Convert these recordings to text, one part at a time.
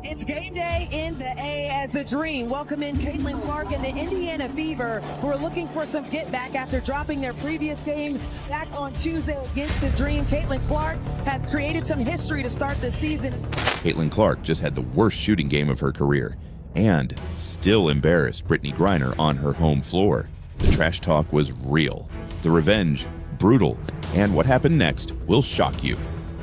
It's game day in the A as the Dream welcome in Caitlin Clark and the Indiana Fever, who are looking for some get back after dropping their previous game back on Tuesday against the Dream. Caitlin Clark has created some history to start the season. Caitlin Clark just had the worst shooting game of her career and still embarrassed Brittney Griner on her home floor. The trash talk was real, the revenge brutal, and what happened next will shock you.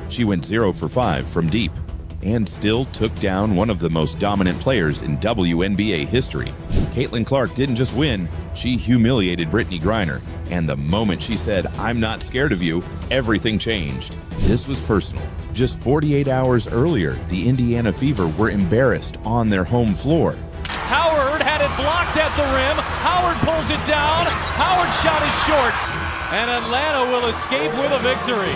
She went 0 for 5 from deep and still took down one of the most dominant players in WNBA history. Caitlin Clark didn't just win, she humiliated Brittney Griner, and the moment she said, "I'm not scared of you," everything changed. This was personal. Just 48 hours earlier, the Indiana Fever were embarrassed on their home floor. Howard had it blocked at the rim. Howard pulls it down. Howard's shot is short. And Atlanta will escape with a victory.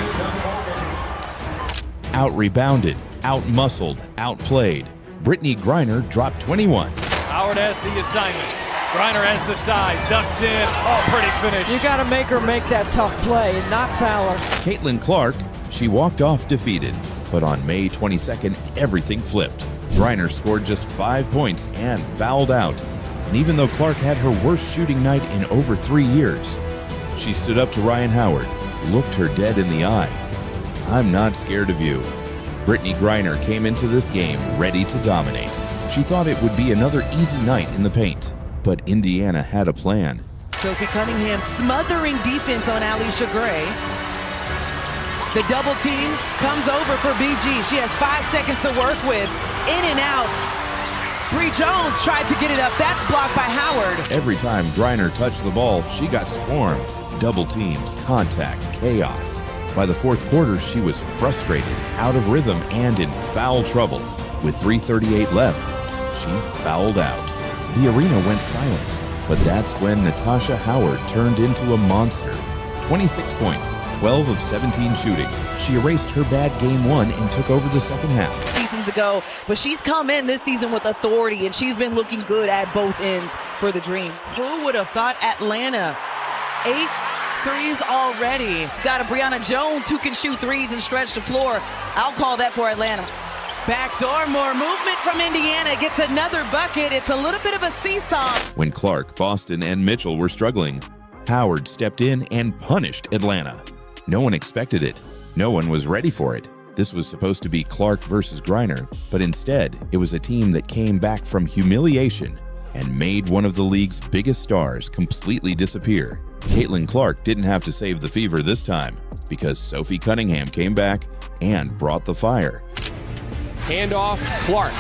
Out-rebounded, out-muscled, outplayed. Brittney Griner dropped 21. Howard has the assignment. Griner has the size, ducks in. Oh, pretty finish. You got to make her make that tough play and not foul her. Caitlin Clark, she walked off defeated. But on May 22nd, everything flipped. Griner scored just 5 points and fouled out. And even though Clark had her worst shooting night in over 3 years, she stood up to Ryan Howard, looked her dead in the eye. "I'm not scared of you." Brittney Griner came into this game ready to dominate. She thought it would be another easy night in the paint, but Indiana had a plan. Sophie Cunningham smothering defense on Alicia Gray. The double team comes over for BG. She has 5 seconds to work with. In and out. Bree Jones tried to get it up. That's blocked by Howard. Every time Griner touched the ball, she got swarmed. Double teams, contact, chaos. By the fourth quarter, she was frustrated, out of rhythm, and in foul trouble. With 3:38 left, she fouled out. The arena went silent, but that's when Natasha Howard turned into a monster. 26 points, 12 of 17 shooting. She erased her bad game one and took over the second half. Seasons ago, but she's come in this season with authority, and she's been looking good at both ends for the Dream. Who would have thought Atlanta? 8 threes already. Got a Breanna Jones who can shoot threes and stretch the floor. I'll call that for Atlanta. Backdoor, more movement from Indiana. Gets another bucket. It's a little bit of a seesaw. When Clark, Boston, and Mitchell were struggling, Howard stepped in and punished Atlanta. No one expected it. No one was ready for it. This was supposed to be Clark versus Griner, but instead, it was a team that came back from humiliation and made one of the league's biggest stars completely disappear. Caitlin Clark didn't have to save the Fever this time because Sophie Cunningham came back and brought the fire. Handoff, Clark.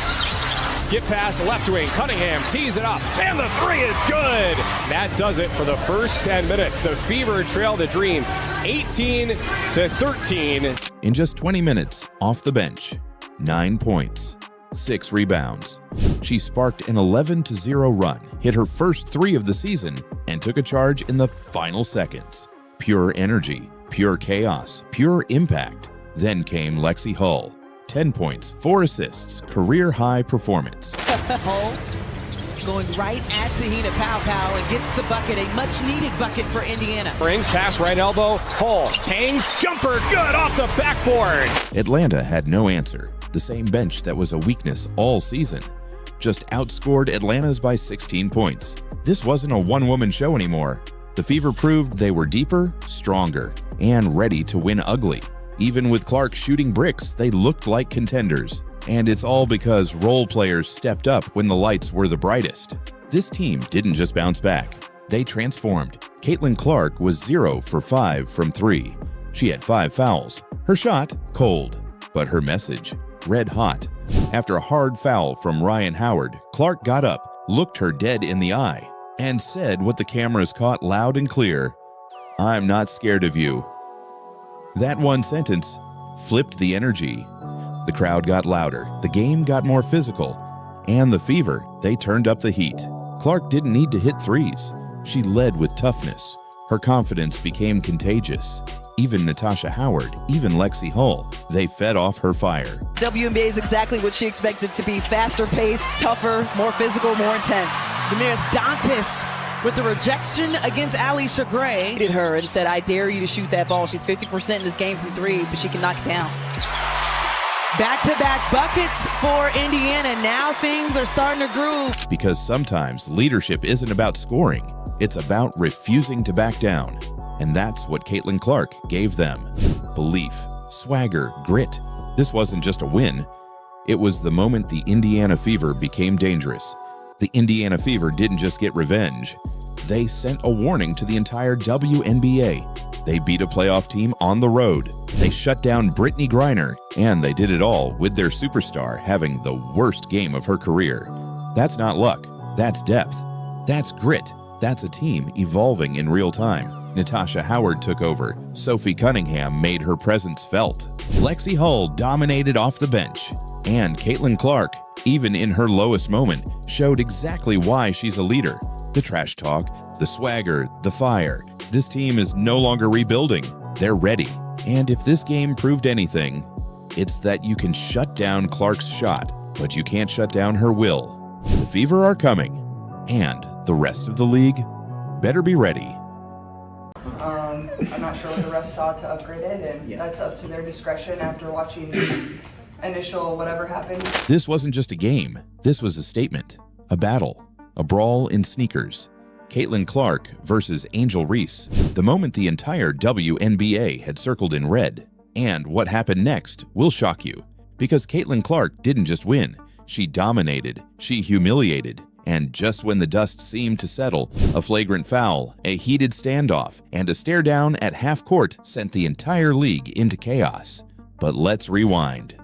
Skip pass left wing. Cunningham tees it up, and the three is good. That does it for the first 10 minutes. The Fever trail the Dream 18-13. In just 20 minutes, off the bench, 9 points, 6 rebounds. She sparked an 11-0 run, hit her first 3 of the season, and took a charge in the final seconds. Pure energy, pure chaos, pure impact. Then came Lexi Hull. 10 points, 4 assists, career-high performance. Hull going right at Tahina Pow and gets the bucket, a much-needed bucket for Indiana. Brings pass right elbow. Hull hangs, jumper, good off the backboard. Atlanta had no answer. The same bench that was a weakness all season just outscored Atlanta's by 16 points. This wasn't a one-woman show anymore. The Fever proved they were deeper, stronger, and ready to win ugly. Even with Clark shooting bricks, they looked like contenders. And it's all because role players stepped up when the lights were the brightest. This team didn't just bounce back. They transformed. Caitlin Clark was 0 for 5 from 3. She had 5 fouls. Her shot, cold. But her message, red hot. After a hard foul from Ryan Howard, Clark got up, looked her dead in the eye, and said what the cameras caught loud and clear, "I'm not scared of you." That one sentence flipped the energy. The crowd got louder, the game got more physical, and the Fever, they turned up the heat. Clark didn't need to hit threes. She led with toughness. Her confidence became contagious. Even Natasha Howard, even Lexi Hull, they fed off her fire. WNBA is exactly what she expected to be. Faster paced, tougher, more physical, more intense. Demiris Dantas with the rejection against Alicia Gray. Hit her and said, "I dare you to shoot that ball." She's 50% in this game from 3, but she can knock it down. Back-to-back buckets for Indiana. Now things are starting to groove. Because sometimes leadership isn't about scoring, it's about refusing to back down. And that's what Caitlin Clark gave them. Belief, swagger, grit. This wasn't just a win. It was the moment the Indiana Fever became dangerous. The Indiana Fever didn't just get revenge. They sent a warning to the entire WNBA. They beat a playoff team on the road. They shut down Brittney Griner, and they did it all with their superstar having the worst game of her career. That's not luck. That's depth. That's grit. That's a team evolving in real time. Natasha Howard took over. Sophie Cunningham made her presence felt. Lexi Hull dominated off the bench. And Caitlin Clark, even in her lowest moment, showed exactly why she's a leader. The trash talk, the swagger, the fire. This team is no longer rebuilding. They're ready. And if this game proved anything, it's that you can shut down Clark's shot, but you can't shut down her will. The Fever are coming, and the rest of the league better be ready. I'm not sure what the refs saw to upgrade it, and that's up to their discretion after watching the initial whatever happened. This wasn't just a game. This was a statement, a battle, a brawl in sneakers. Caitlin Clark versus Angel Reese. The moment the entire WNBA had circled in red. And what happened next will shock you. Because Caitlin Clark didn't just win. She dominated. She humiliated. And just when the dust seemed to settle, a flagrant foul, a heated standoff, and a stare down at half court sent the entire league into chaos. But let's rewind.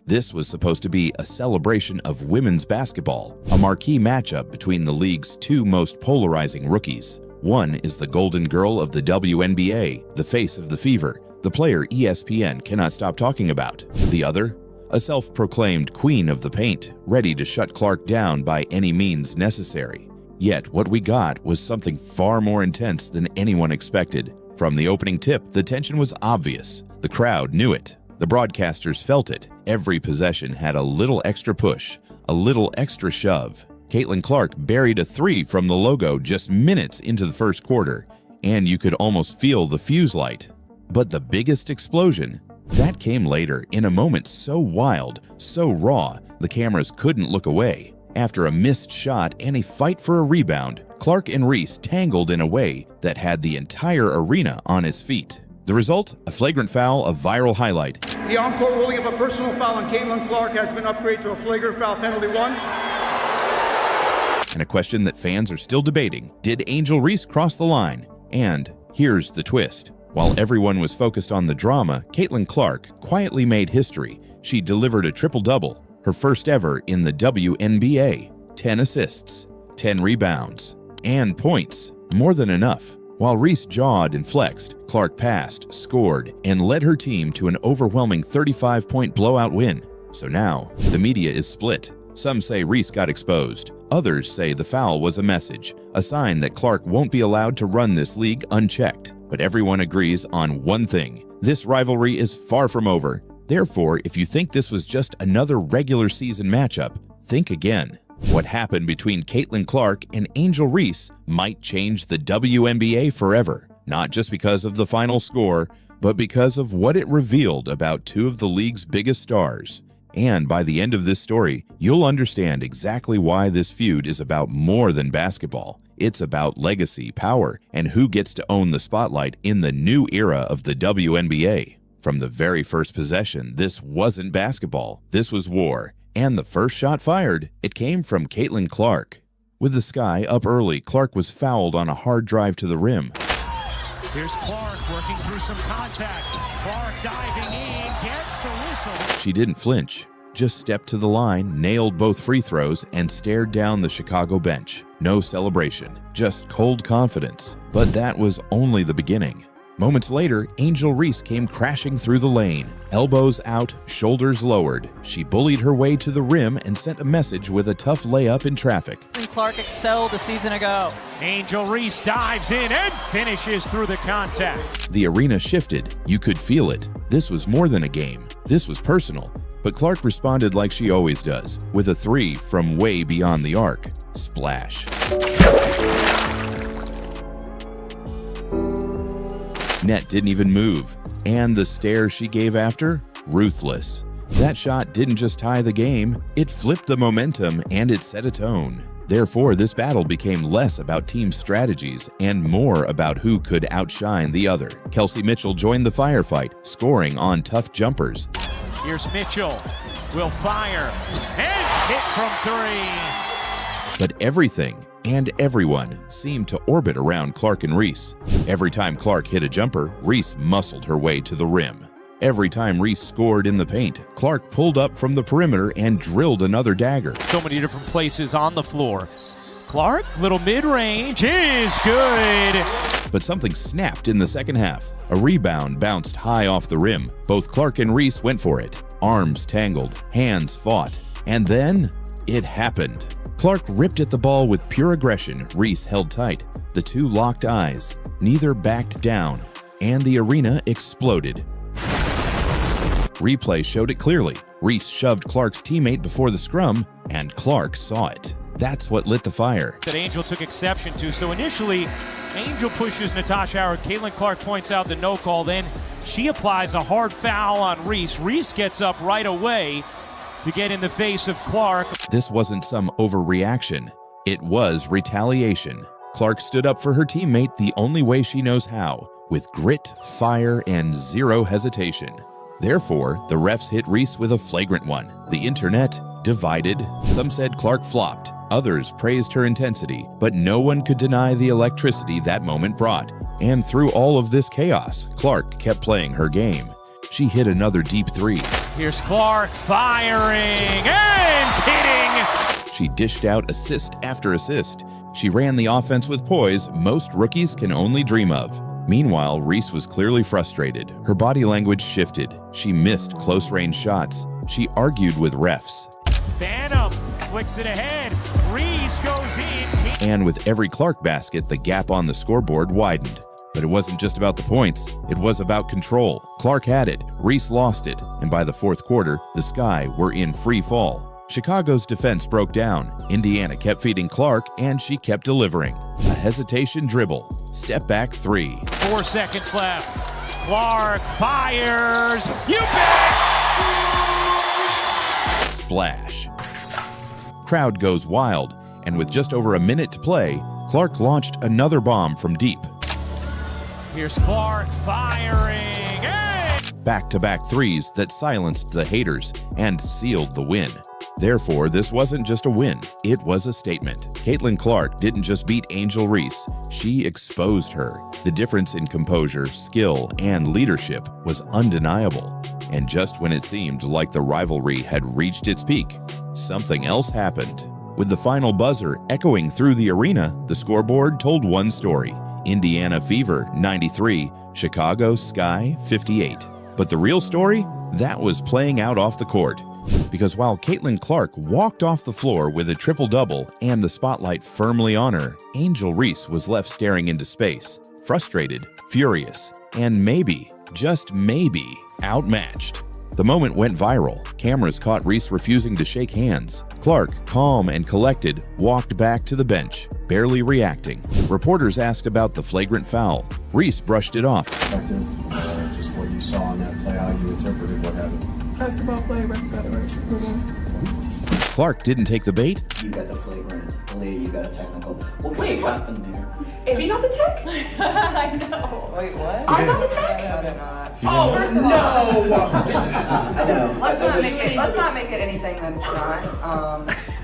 This was supposed to be a celebration of women's basketball, a marquee matchup between the league's two most polarizing rookies. One is the golden girl of the WNBA, the face of the Fever, the player ESPN cannot stop talking about. The other, a self-proclaimed queen of the paint, ready to shut Clark down by any means necessary. Yet what we got was something far more intense than anyone expected. From the opening tip, the tension was obvious. The crowd knew it. The broadcasters felt it. Every possession had a little extra push, a little extra shove. Caitlin Clark buried a three from the logo just minutes into the first quarter, and you could almost feel the fuse light. But the biggest explosion, that came later in a moment so wild, so raw, the cameras couldn't look away. After a missed shot and a fight for a rebound, Clark and Reese tangled in a way that had the entire arena on its feet. The result? A flagrant foul, a viral highlight. The on-court ruling of a personal foul on Caitlin Clark has been upgraded to a flagrant foul penalty 1. And a question that fans are still debating. Did Angel Reese cross the line? And here's the twist. While everyone was focused on the drama, Caitlin Clark quietly made history. She delivered a triple-double, her first ever in the WNBA. 10 assists, 10 rebounds, and points. More than enough. While Reese jawed and flexed, Clark passed, scored, and led her team to an overwhelming 35-point blowout win. So now, the media is split. Some say Reese got exposed. Others say the foul was a message, a sign that Clark won't be allowed to run this league unchecked. But everyone agrees on one thing. This rivalry is far from over. Therefore, if you think this was just another regular season matchup, think again. What happened between Caitlin Clark and Angel Reese might change the WNBA forever, not just because of the final score, but because of what it revealed about two of the league's biggest stars. And by the end of this story, you'll understand exactly why this feud is about more than basketball. It's about legacy, power, and who gets to own the spotlight in the new era of the WNBA. From the very first possession, this wasn't basketball, this was war. And the first shot fired, it came from Caitlin Clark. With the sky up early, Clark was fouled on a hard drive to the rim. Here's Clark working through some contact. Clark diving in, gets the whistle. She didn't flinch, just stepped to the line, nailed both free throws, and stared down the Chicago bench. No celebration, just cold confidence. But that was only the beginning. Moments later, Angel Reese came crashing through the lane. Elbows out, shoulders lowered. She bullied her way to the rim and sent a message with a tough layup in traffic. Clark excelled a season ago. Angel Reese dives in and finishes through the contact. The arena shifted. You could feel it. This was more than a game. This was personal. But Clark responded like she always does, with a three from way beyond the arc. Splash. Net didn't even move. And the stare she gave after? Ruthless. That shot didn't just tie the game, it flipped the momentum and it set a tone. Therefore, this battle became less about team strategies and more about who could outshine the other. Kelsey Mitchell joined the firefight, scoring on tough jumpers. Here's Mitchell, will fire, and hit from three. But everything and everyone seemed to orbit around Clark and Reese. Every time Clark hit a jumper, Reese muscled her way to the rim. Every time Reese scored in the paint, Clark pulled up from the perimeter and drilled another dagger. So many different places on the floor. Clark, little mid-range, is good. But something snapped in the second half. A rebound bounced high off the rim. Both Clark and Reese went for it. Arms tangled, hands fought. And then, it happened. Clark ripped at the ball with pure aggression. Reese held tight. The two locked eyes. Neither backed down. And the arena exploded. Replay showed it clearly. Reese shoved Clark's teammate before the scrum, and Clark saw it. That's what lit the fire. That Angel took exception to. So initially, Angel pushes Natasha Howard. Caitlin Clark points out the no call. Then she applies a hard foul on Reese. Reese gets up right away to get in the face of Clark. This wasn't some overreaction. It was retaliation. Clark stood up for her teammate the only way she knows how, with grit, fire, and zero hesitation. Therefore, the refs hit Reese with a flagrant one. The internet divided. Some said Clark flopped. Others praised her intensity, but no one could deny the electricity that moment brought. And through all of this chaos, Clark kept playing her game. She hit another deep three. Here's Clark firing and hitting. She dished out assist after assist. She ran the offense with poise most rookies can only dream of. Meanwhile, Reese was clearly frustrated. Her body language shifted. She missed close-range shots. She argued with refs. Banham flicks it ahead. Reese goes in. And with every Clark basket, the gap on the scoreboard widened. But it wasn't just about the points. It was about control. Clark had it. Reese lost it. And by the fourth quarter, the Sky were in free fall. Chicago's defense broke down. Indiana kept feeding Clark, and she kept delivering. A hesitation dribble. Step back three. 4 seconds left. Clark fires. You bet! Splash. Crowd goes wild, and with just over a minute to play, Clark launched another bomb from deep. Here's Clark firing. Back-to-back threes that silenced the haters and sealed the win. Therefore, this wasn't just a win, it was a statement. Caitlin Clark didn't just beat Angel Reese, she exposed her. The difference in composure, skill, and leadership was undeniable. And just when it seemed like the rivalry had reached its peak, something else happened. With the final buzzer echoing through the arena, the scoreboard told one story. Indiana Fever, 93, Chicago Sky, 58. But the real story? That was playing out off the court. Because while Caitlin Clark walked off the floor with a triple-double and the spotlight firmly on her, Angel Reese was left staring into space, frustrated, furious, and maybe, just maybe, outmatched. The moment went viral. Cameras caught Reese refusing to shake hands. Clark, calm and collected, walked back to the bench, barely reacting. Reporters asked about the flagrant foul. Reese brushed it off. Just what you saw in that play, how you interpreted what happened. Basketball play, refs got it right. Clark didn't take the bait. You got the flagrant, Aaliyah, you got a technical. What could have happened there? If you got the tech? I know. Wait, what? I got the tech? No, I did not. Oh, first of all. I know. Let's not make it anything that it's not.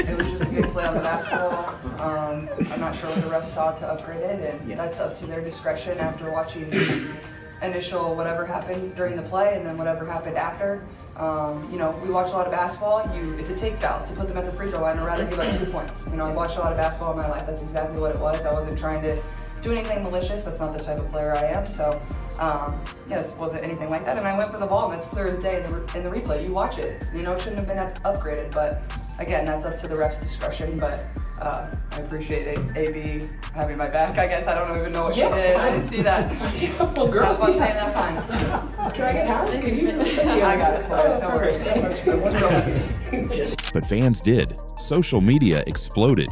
It was just a good play on the basketball. I'm not sure what the refs saw to upgrade it, and that's up to their discretion after watching the initial whatever happened during the play and then whatever happened after. We watch a lot of basketball. It's a take foul to put them at the free throw line and rather give up 2 points. I watched a lot of basketball in my life. That's exactly what it was. I wasn't trying to do anything malicious. That's not the type of player I am. So, this wasn't anything like that. And I went for the ball, and that's clear as day in the replay. You watch it. It shouldn't have been upgraded. But again, that's up to the ref's discretion. But I appreciate AB having my back. I guess I don't even know what she did. I didn't see that. Well, girl, have fun paying that fine. Can I get half? Can you? I got it. No worries. But fans did. Social media exploded.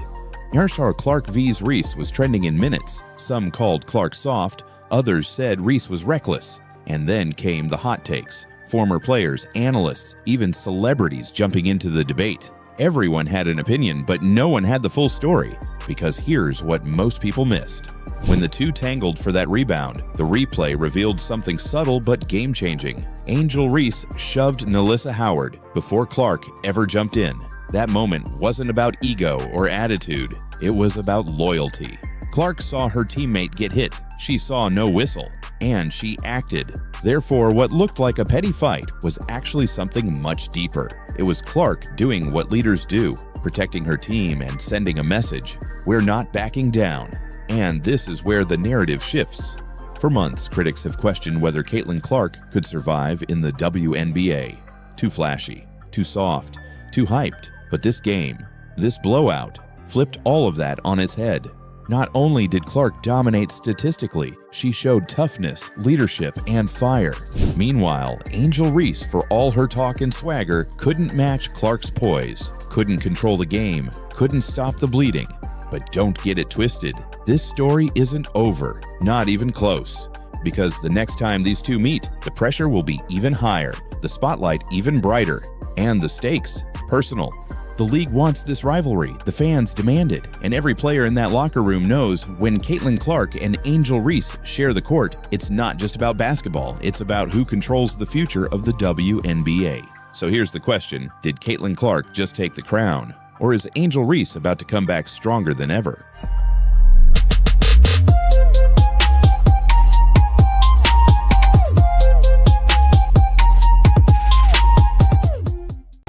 Yashar Clark vs. Reese was trending in minutes. Some called Clark soft, others said Reese was reckless. And then came the hot takes, former players, analysts, even celebrities jumping into the debate. Everyone had an opinion, but no one had the full story, because here's what most people missed. When the two tangled for that rebound, the replay revealed something subtle but game-changing. Angel Reese shoved Natasha Howard before Clark ever jumped in. That moment wasn't about ego or attitude, it was about loyalty. Clark saw her teammate get hit, she saw no whistle, and she acted. Therefore, what looked like a petty fight was actually something much deeper. It was Clark doing what leaders do, protecting her team and sending a message. We're not backing down. And this is where the narrative shifts. For months, critics have questioned whether Caitlin Clark could survive in the WNBA. Too flashy, too soft, too hyped. But this game, this blowout, flipped all of that on its head. Not only did Clark dominate statistically, she showed toughness, leadership, and fire. Meanwhile, Angel Reese, for all her talk and swagger, couldn't match Clark's poise, couldn't control the game, couldn't stop the bleeding. But don't get it twisted. This story isn't over, not even close. Because the next time these two meet, the pressure will be even higher, the spotlight even brighter, and the stakes personal. The league wants this rivalry, the fans demand it, and every player in that locker room knows when Caitlin Clark and Angel Reese share the court, it's not just about basketball, it's about who controls the future of the WNBA. So here's the question, did Caitlin Clark just take the crown? Or is Angel Reese about to come back stronger than ever?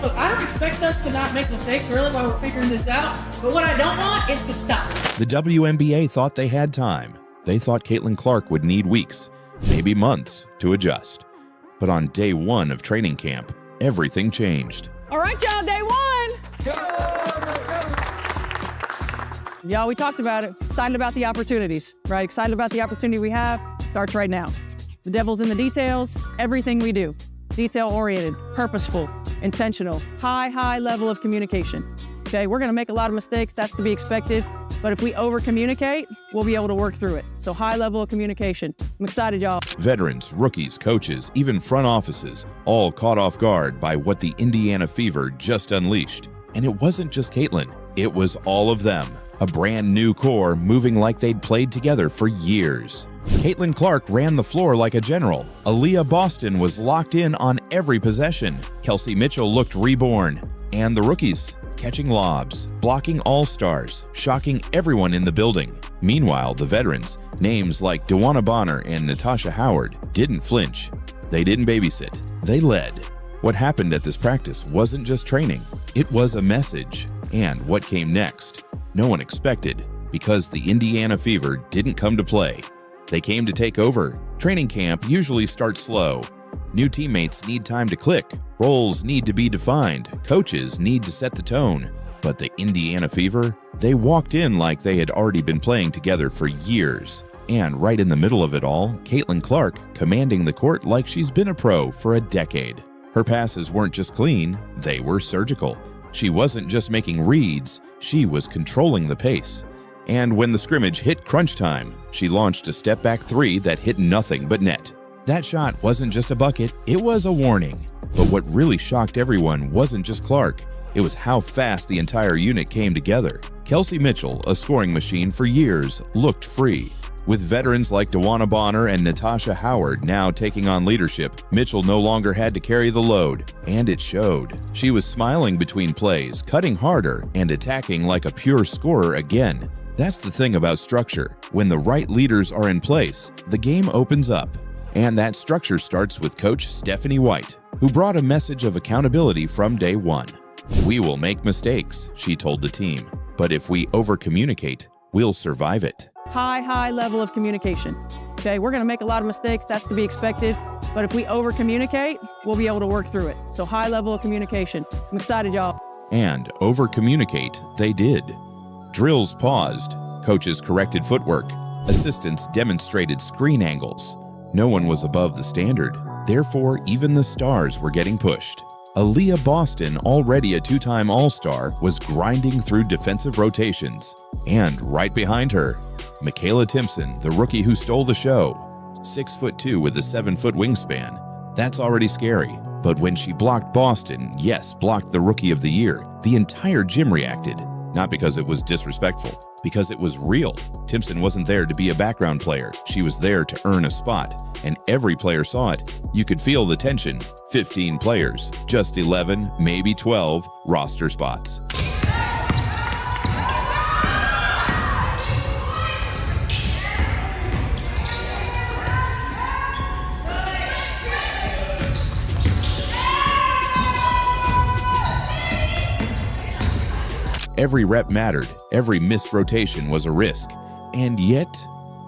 Look, I don't expect us to not make mistakes really while we're figuring this out, but what I don't want is to stop. The WNBA thought they had time. They thought Caitlin Clark would need weeks, maybe months, to adjust. But on day one of training camp, everything changed. All right, y'all, day one. Y'all, we talked about it. Excited about the opportunities, right? Excited about the opportunity we have. Starts right now. The devil's in the details. Everything we do. Detail-oriented, purposeful, intentional, high level of communication. Okay, we're gonna make a lot of mistakes. That's to be expected. But if we over-communicate, we'll be able to work through it. So high level of communication. I'm excited, y'all. Veterans, rookies, coaches, even front offices, all caught off guard by what the Indiana Fever just unleashed. And it wasn't just Caitlin, it was all of them. A brand new core moving like they'd played together for years. Caitlin Clark ran the floor like a general. Aaliyah Boston was locked in on every possession. Kelsey Mitchell looked reborn. And the rookies, catching lobs, blocking all-stars, shocking everyone in the building. Meanwhile, the veterans, names like Breanna Stewart and Natasha Howard, didn't flinch. They didn't babysit. They led. What happened at this practice wasn't just training. It was a message. And what came next, no one expected, because the Indiana Fever didn't come to play. They came to take over. Training camp usually starts slow. New teammates need time to click. Roles need to be defined. Coaches need to set the tone. But the Indiana Fever, they walked in like they had already been playing together for years. And right in the middle of it all, Caitlin Clark commanding the court like she's been a pro for a decade. Her passes weren't just clean, they were surgical. She wasn't just making reads, she was controlling the pace. And when the scrimmage hit crunch time, she launched a step-back three that hit nothing but net. That shot wasn't just a bucket, it was a warning. But what really shocked everyone wasn't just Clark, it was how fast the entire unit came together. Kelsey Mitchell, a scoring machine for years, looked free. With veterans like Breanna Stewart and Natasha Howard now taking on leadership, Mitchell no longer had to carry the load, and it showed. She was smiling between plays, cutting harder, and attacking like a pure scorer again. That's the thing about structure. When the right leaders are in place, the game opens up. And that structure starts with Coach Stephanie White, who brought a message of accountability from day one. "We will make mistakes," she told the team, "but if we over-communicate, we'll survive it." High level of communication. Okay, we're gonna make a lot of mistakes. That's to be expected. But if we over-communicate, we'll be able to work through it. So high level of communication. I'm excited, y'all. And over-communicate they did. Drills paused, coaches corrected footwork, assistants demonstrated screen angles. No one was above the standard, therefore even the stars were getting pushed. Aaliyah Boston, already a two-time All-Star, was grinding through defensive rotations. And right behind her, Michaela Timpson, the rookie who stole the show, 6'2" with a 7-foot wingspan. That's already scary. But when she blocked Boston, yes, blocked the Rookie of the Year, the entire gym reacted. Not because it was disrespectful, because it was real. Timpson wasn't there to be a background player. She was there to earn a spot, and every player saw it. You could feel the tension. 15 players, just 11, maybe 12 roster spots. Every rep mattered, every missed rotation was a risk, and yet,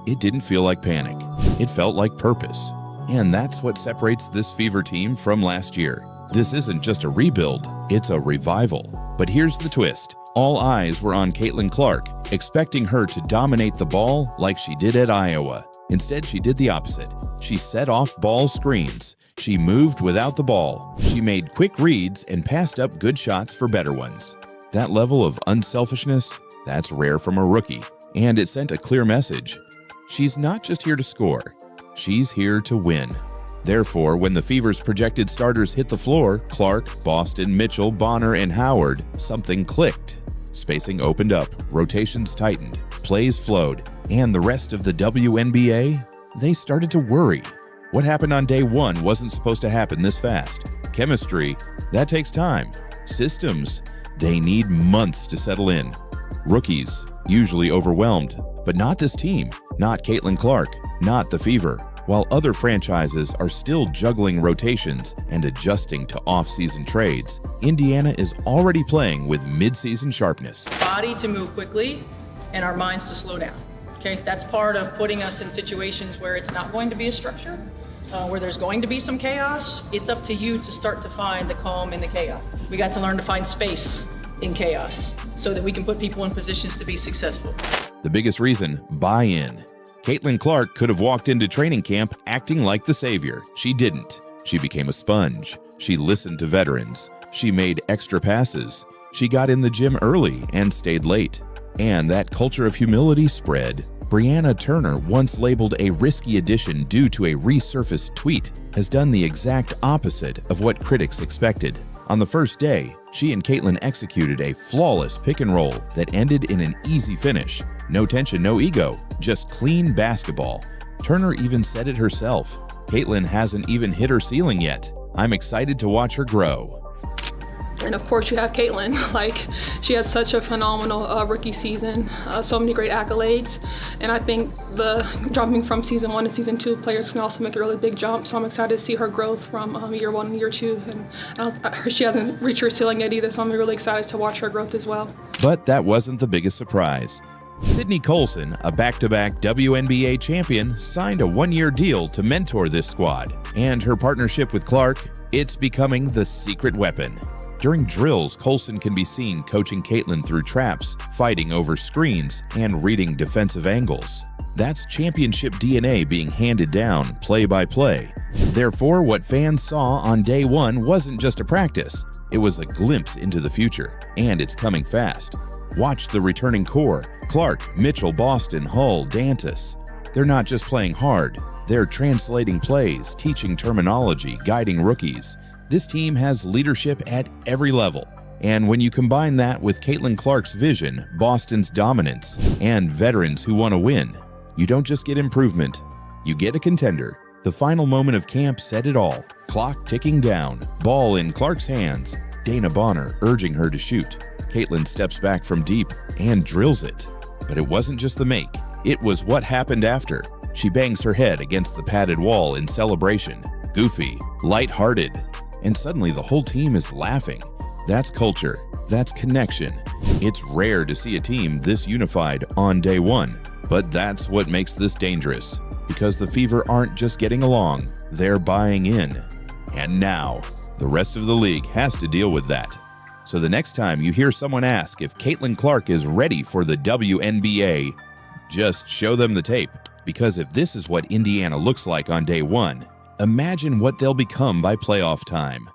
it didn't feel like panic. It felt like purpose. And that's what separates this Fever team from last year. This isn't just a rebuild, it's a revival. But here's the twist. All eyes were on Caitlin Clark, expecting her to dominate the ball like she did at Iowa. Instead, she did the opposite. She set off ball screens. She moved without the ball. She made quick reads and passed up good shots for better ones. That level of unselfishness, that's rare from a rookie. And it sent a clear message. She's not just here to score, she's here to win. Therefore, when the Fever's projected starters hit the floor, Clark, Boston, Mitchell, Bonner, and Howard, something clicked. Spacing opened up, rotations tightened, plays flowed, and the rest of the WNBA, they started to worry. What happened on day one wasn't supposed to happen this fast. Chemistry, that takes time. Systems, they need months to settle in. Rookies, usually overwhelmed, but not this team, not Caitlin Clark, not the Fever. While other franchises are still juggling rotations and adjusting to off-season trades, Indiana is already playing with mid-season sharpness. Body to move quickly and our minds to slow down. Okay, that's part of putting us in situations where it's not going to be a structure, where there's going to be some chaos. It's up to you to start to find the calm in the chaos. We got to learn to find space in chaos so that we can put people in positions to be successful. The biggest reason, buy-in. Caitlin Clark could have walked into training camp acting like the savior. She didn't. She became a sponge. She listened to veterans. She made extra passes. She got in the gym early and stayed late. And that culture of humility spread. Brianna Turner, once labeled a risky addition due to a resurfaced tweet, has done the exact opposite of what critics expected. On the first day, she and Caitlin executed a flawless pick and roll that ended in an easy finish. No tension, no ego, just clean basketball. Turner even said it herself. Caitlin hasn't even hit her ceiling yet. I'm excited to watch her grow. And of course you have Caitlin, she had such a phenomenal rookie season, so many great accolades. And I think the jumping from season 1 to season 2, players can also make a really big jump. So I'm excited to see her growth from year 1 and year 2. And she hasn't reached her ceiling yet either, so I'm really excited to watch her growth as well. But that wasn't the biggest surprise. Sydney Colson, a back-to-back WNBA champion, signed a 1-year deal to mentor this squad. And her partnership with Clark, it's becoming the secret weapon. During drills, Colson can be seen coaching Caitlin through traps, fighting over screens, and reading defensive angles. That's championship DNA being handed down play by play. Therefore, what fans saw on day 1 wasn't just a practice. It was a glimpse into the future, and it's coming fast. Watch the returning core: Clark, Mitchell, Boston, Hull, Dantas. They're not just playing hard, they're translating plays, teaching terminology, guiding rookies. This team has leadership at every level. And when you combine that with Caitlin Clark's vision, Boston's dominance, and veterans who want to win, you don't just get improvement, you get a contender. The final moment of camp said it all. Clock ticking down, ball in Clark's hands, Dana Bonner urging her to shoot. Caitlin steps back from deep and drills it. But it wasn't just the make, it was what happened after. She bangs her head against the padded wall in celebration. Goofy, lighthearted. And suddenly the whole team is laughing. That's culture. That's connection. It's rare to see a team this unified on day 1, but that's what makes this dangerous. Because the Fever aren't just getting along, they're buying in. And now, the rest of the league has to deal with that. So the next time you hear someone ask if Caitlin Clark is ready for the WNBA, just show them the tape. Because if this is what Indiana looks like on day 1, imagine what they'll become by playoff time.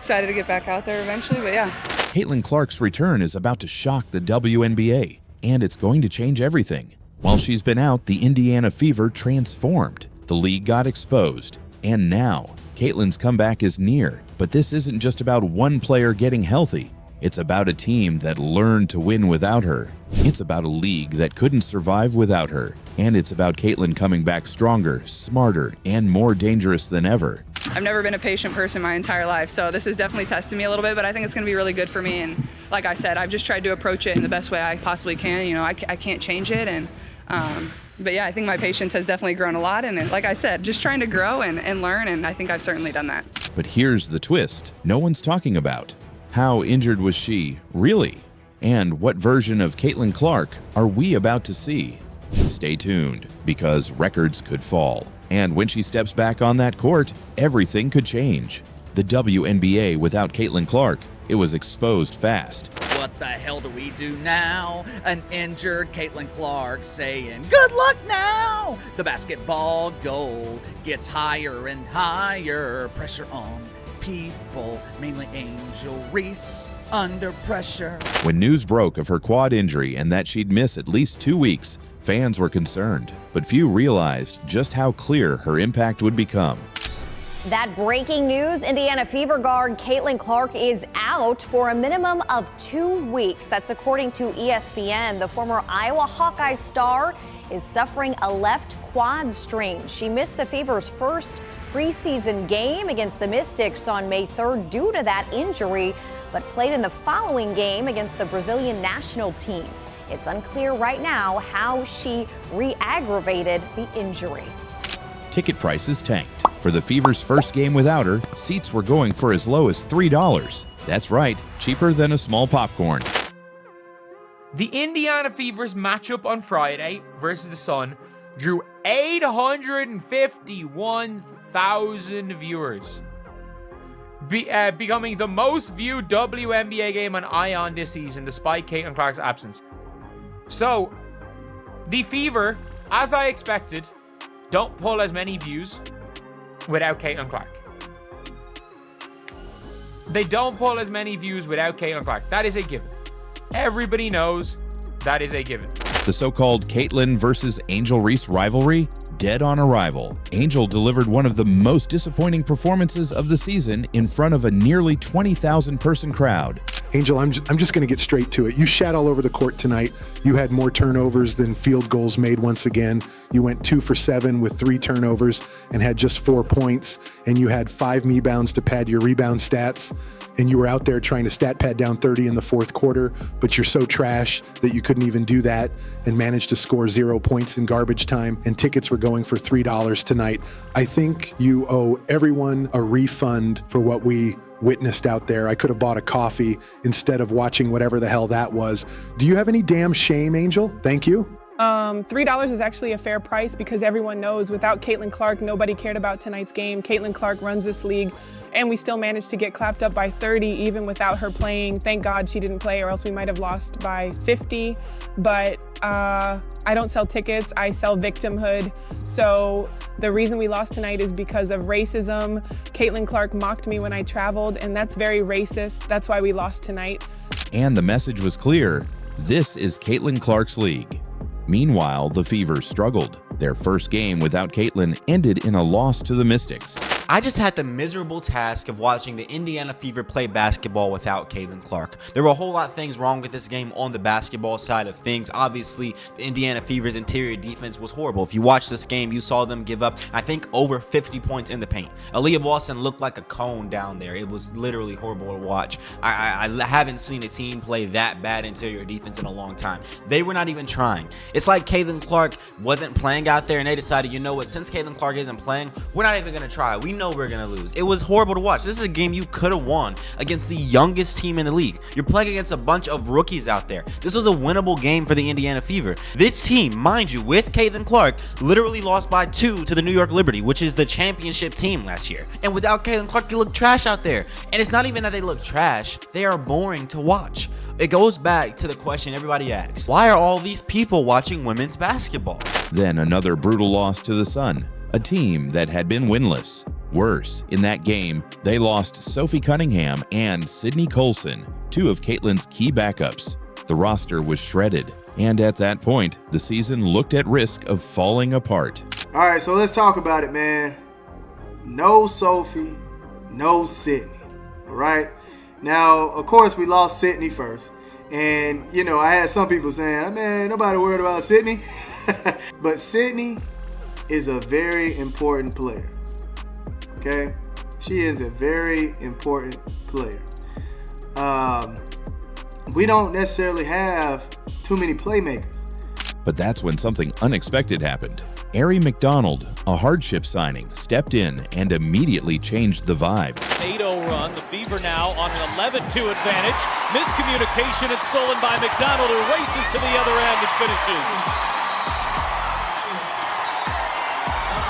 excited to get back out there eventually, but yeah. Caitlin Clark's return is about to shock the WNBA, and it's going to change everything. While she's been out, the Indiana Fever transformed. The league got exposed, and now Caitlin's comeback is near. But this isn't just about one player getting healthy. It's about a team that learned to win without her. It's about a league that couldn't survive without her. And it's about Caitlin coming back stronger, smarter, and more dangerous than ever. I've never been a patient person my entire life, so this has definitely tested me a little bit, but I think it's going to be really good for me. And like I said, I've just tried to approach it in the best way I possibly can. You know, I can't change it. But yeah, I think my patience has definitely grown a lot. And like I said, just trying to grow and learn, and I think I've certainly done that. But here's the twist no one's talking about. How injured was she, really? And what version of Caitlin Clark are we about to see? Stay tuned, because records could fall. And when she steps back on that court, everything could change. The WNBA without Caitlin Clark, it was exposed fast. What the hell do we do now? An injured Caitlin Clark saying, good luck now! The basketball goal gets higher and higher. Pressure on people, mainly Angel Reese, under pressure. When news broke of her quad injury and that she'd miss at least 2 weeks, fans were concerned, but few realized just how clear her impact would become. That breaking news, Indiana Fever guard Caitlin Clark is out for a minimum of 2 weeks. That's according to ESPN. The former Iowa Hawkeye star is suffering a left quad strain. She missed the Fever's first preseason game against the Mystics on May 3rd due to that injury, but played in the following game against the Brazilian national team. It's unclear right now how she re-aggravated the injury. Ticket prices tanked. For the Fever's first game without her, seats were going for as low as $3. That's right, cheaper than a small popcorn. The Indiana Fever's matchup on Friday versus the Sun drew 851,000 viewers, becoming the most viewed WNBA game on ION this season, despite Caitlin Clark's absence. So, the Fever, as I expected, don't pull as many views without Caitlin Clark. They don't pull as many views without Caitlin Clark. That is a given. Everybody knows that is a given. The so-called Caitlin versus Angel Reese rivalry, dead on arrival. Angel delivered one of the most disappointing performances of the season in front of a nearly 20,000-person crowd. Angel, I'm just going to get straight to it. You shat all over the court tonight. You had more turnovers than field goals made once again. You went 2 for 7 with 3 turnovers and had just 4 points. And you had 5 rebounds to pad your rebound stats. And you were out there trying to stat pad down 30 in the fourth quarter, but you're so trash that you couldn't even do that and managed to score 0 points in garbage time. And tickets were going for $3 tonight. I think you owe everyone a refund for what we witnessed out there. I could have bought a coffee instead of watching whatever the hell that was. Do you have any damn shame, Angel? Thank you. $3 is actually a fair price because everyone knows without Caitlin Clark, nobody cared about tonight's game. Caitlin Clark runs this league, and we still managed to get clapped up by 30 even without her playing. Thank God she didn't play, or else we might have lost by 50. But I don't sell tickets, I sell victimhood. So the reason we lost tonight is because of racism. Caitlin Clark mocked me when I traveled, and that's very racist. That's why we lost tonight. And the message was clear. This is Caitlin Clark's league. Meanwhile, the Fever struggled. Their first game without Caitlin ended in a loss to the Mystics. I just had the miserable task of watching the Indiana Fever play basketball without Caitlin Clark. There were a whole lot of things wrong with this game on the basketball side of things. Obviously, the Indiana Fever's interior defense was horrible. If you watched this game, you saw them give up, I think, over 50 points in the paint. Aaliyah Boston looked like a cone down there. It was literally horrible to watch. I haven't seen a team play that bad interior defense in a long time. They were not even trying. It's like Caitlin Clark wasn't playing out there, and they decided, you know what, since Caitlin Clark isn't playing, we're not even going to try. We know we're gonna lose. It was horrible to watch. This is a game you could have won against the youngest team in the league. You're playing against a bunch of rookies out there. This was a winnable game for the Indiana Fever. This team, mind you, with Caitlin Clark, literally lost by 2 to the New York Liberty, which is the championship team last year. And without Caitlin Clark, you look trash out there. And it's not even that they look trash, they are boring to watch. It goes back to the question everybody asks: why are all these people watching women's basketball? Then another brutal loss to the Sun, a team that had been winless. Worse, in that game, they lost Sophie Cunningham and Sydney Colson, two of Caitlin's key backups. The roster was shredded, and at that point, the season looked at risk of falling apart. All right, so let's talk about it, man. No Sophie, no Sydney, all right? Now, of course, we lost Sydney first. And, you know, I had some people saying, man, nobody worried about Sydney. But Sydney is a very important player, okay? She is a very important player. We don't necessarily have too many playmakers. But that's when something unexpected happened. Aari McDonald, a hardship signing, stepped in and immediately changed the vibe. 8-0 run. The Fever now on an 11-2 advantage. Miscommunication and stolen by McDonald, who races to the other end and finishes.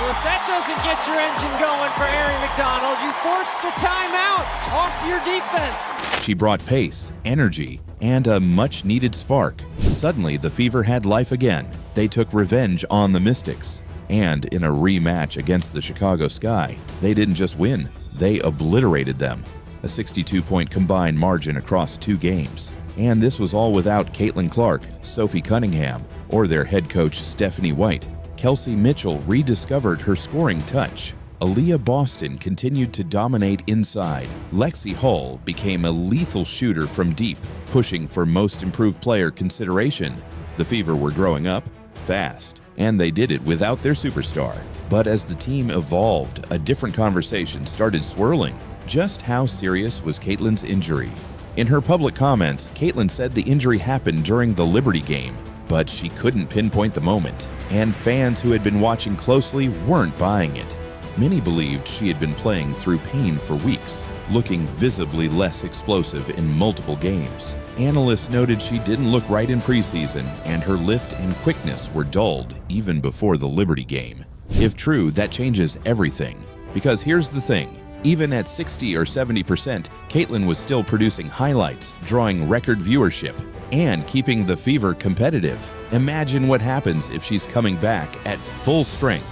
Well, if that doesn't get your engine going for Aari McDonald, you force the timeout off your defense. She brought pace, energy, and a much-needed spark. Suddenly, the Fever had life again. They took revenge on the Mystics. And in a rematch against the Chicago Sky, they didn't just win, they obliterated them. A 62-point combined margin across 2 games. And this was all without Caitlin Clark, Sophie Cunningham, or their head coach Stephanie White. Kelsey Mitchell rediscovered her scoring touch. Aaliyah Boston continued to dominate inside. Lexi Hull became a lethal shooter from deep, pushing for most improved player consideration. The Fever were growing up fast, and they did it without their superstar. But as the team evolved, a different conversation started swirling. Just how serious was Caitlin's injury? In her public comments, Caitlin said the injury happened during the Liberty game, but she couldn't pinpoint the moment, and fans who had been watching closely weren't buying it. Many believed she had been playing through pain for weeks, looking visibly less explosive in multiple games. Analysts noted she didn't look right in preseason, and her lift and quickness were dulled even before the Liberty game. If true, that changes everything. Because here's the thing, even at 60 or 70%, Caitlin was still producing highlights, drawing record viewership, and keeping the Fever competitive. Imagine what happens if she's coming back at full strength.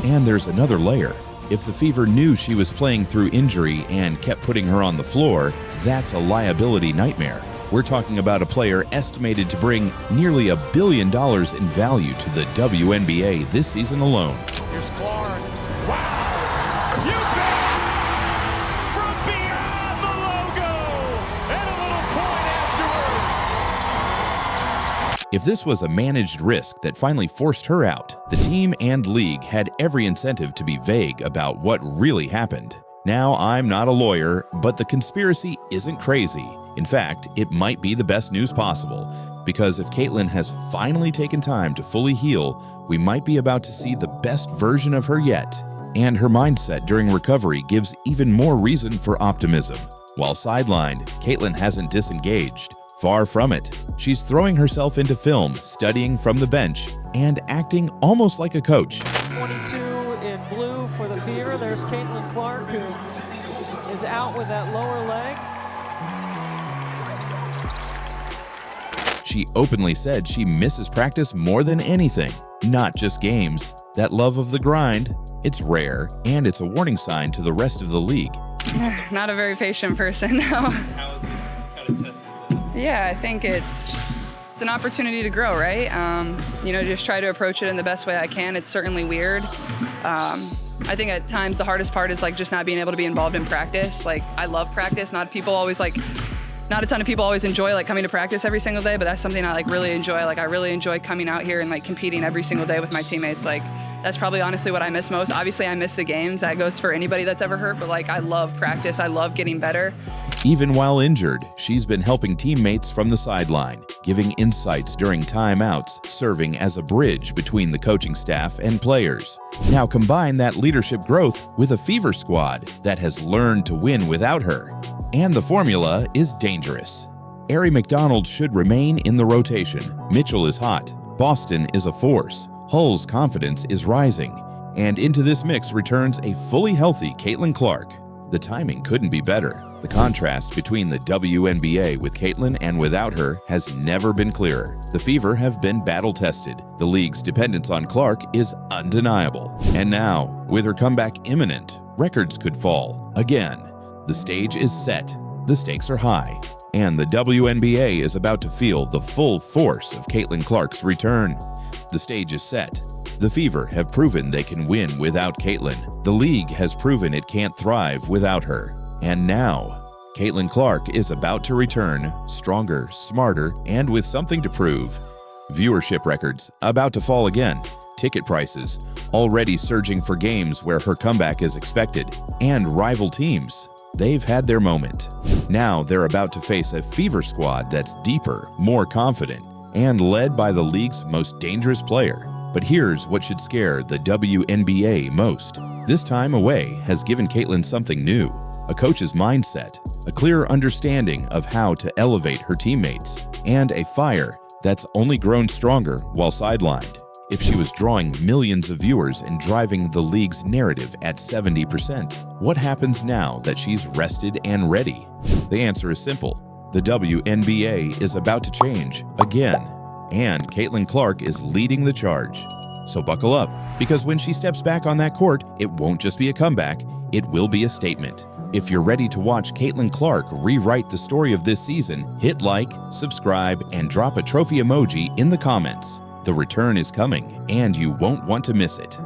And there's another layer. If the Fever knew she was playing through injury and kept putting her on the floor, that's a liability nightmare. We're talking about a player estimated to bring nearly $1 billion in value to the WNBA this season alone. Here's Clark. Wow! You bet! From beyond the logo! And a little point afterwards! If this was a managed risk that finally forced her out, the team and league had every incentive to be vague about what really happened. Now, I'm not a lawyer, but the conspiracy isn't crazy. In fact, it might be the best news possible, because if Caitlin has finally taken time to fully heal, we might be about to see the best version of her yet. And her mindset during recovery gives even more reason for optimism. While sidelined, Caitlin hasn't disengaged. Far from it. She's throwing herself into film, studying from the bench, and acting almost like a coach. 22 in blue for the Fever. There's Caitlin Clark, who is out with that lower leg. She openly said she misses practice more than anything, not just games. That love of the grind, it's rare, and it's a warning sign to the rest of the league. Not a very patient person, no. Yeah, I think it's an opportunity to grow, right? You know, just try to approach it in the best way I can. It's certainly weird. I think at times the hardest part is like just not being able to be involved in practice. Like, I love practice. Not a ton of people always enjoy like coming to practice every single day, but that's something I like really enjoy. Like, I really enjoy coming out here and like competing every single day with my teammates. Like, that's probably honestly what I miss most. Obviously, I miss the games. That goes for anybody that's ever hurt, but like, I love practice. I love getting better. Even while injured, she's been helping teammates from the sideline, giving insights during timeouts, serving as a bridge between the coaching staff and players. Now combine that leadership growth with a Fever squad that has learned to win without her. And the formula is dangerous. Aari McDonald should remain in the rotation. Mitchell is hot. Boston is a force. Hull's confidence is rising. And into this mix returns a fully healthy Caitlin Clark. The timing couldn't be better. The contrast between the WNBA with Caitlin and without her has never been clearer. The Fever have been battle-tested. The league's dependence on Clark is undeniable. And now, with her comeback imminent, records could fall. Again, the stage is set, the stakes are high, and the WNBA is about to feel the full force of Caitlin Clark's return. The stage is set. The Fever have proven they can win without Caitlin. The league has proven it can't thrive without her. And now, Caitlin Clark is about to return, stronger, smarter, and with something to prove. Viewership records about to fall again. Ticket prices already surging for games where her comeback is expected. And rival teams, they've had their moment. Now they're about to face a Fever squad that's deeper, more confident, and led by the league's most dangerous player. But here's what should scare the WNBA most. This time away has given Caitlin something new, a coach's mindset, a clear understanding of how to elevate her teammates, and a fire that's only grown stronger while sidelined. If she was drawing millions of viewers and driving the league's narrative at 70%, what happens now that she's rested and ready? The answer is simple. The WNBA is about to change again, and Caitlin Clark is leading the charge. So buckle up, because when she steps back on that court, it won't just be a comeback, it will be a statement. If you're ready to watch Caitlin Clark rewrite the story of this season, hit like, subscribe, and drop a trophy emoji in the comments. The return is coming, and you won't want to miss it.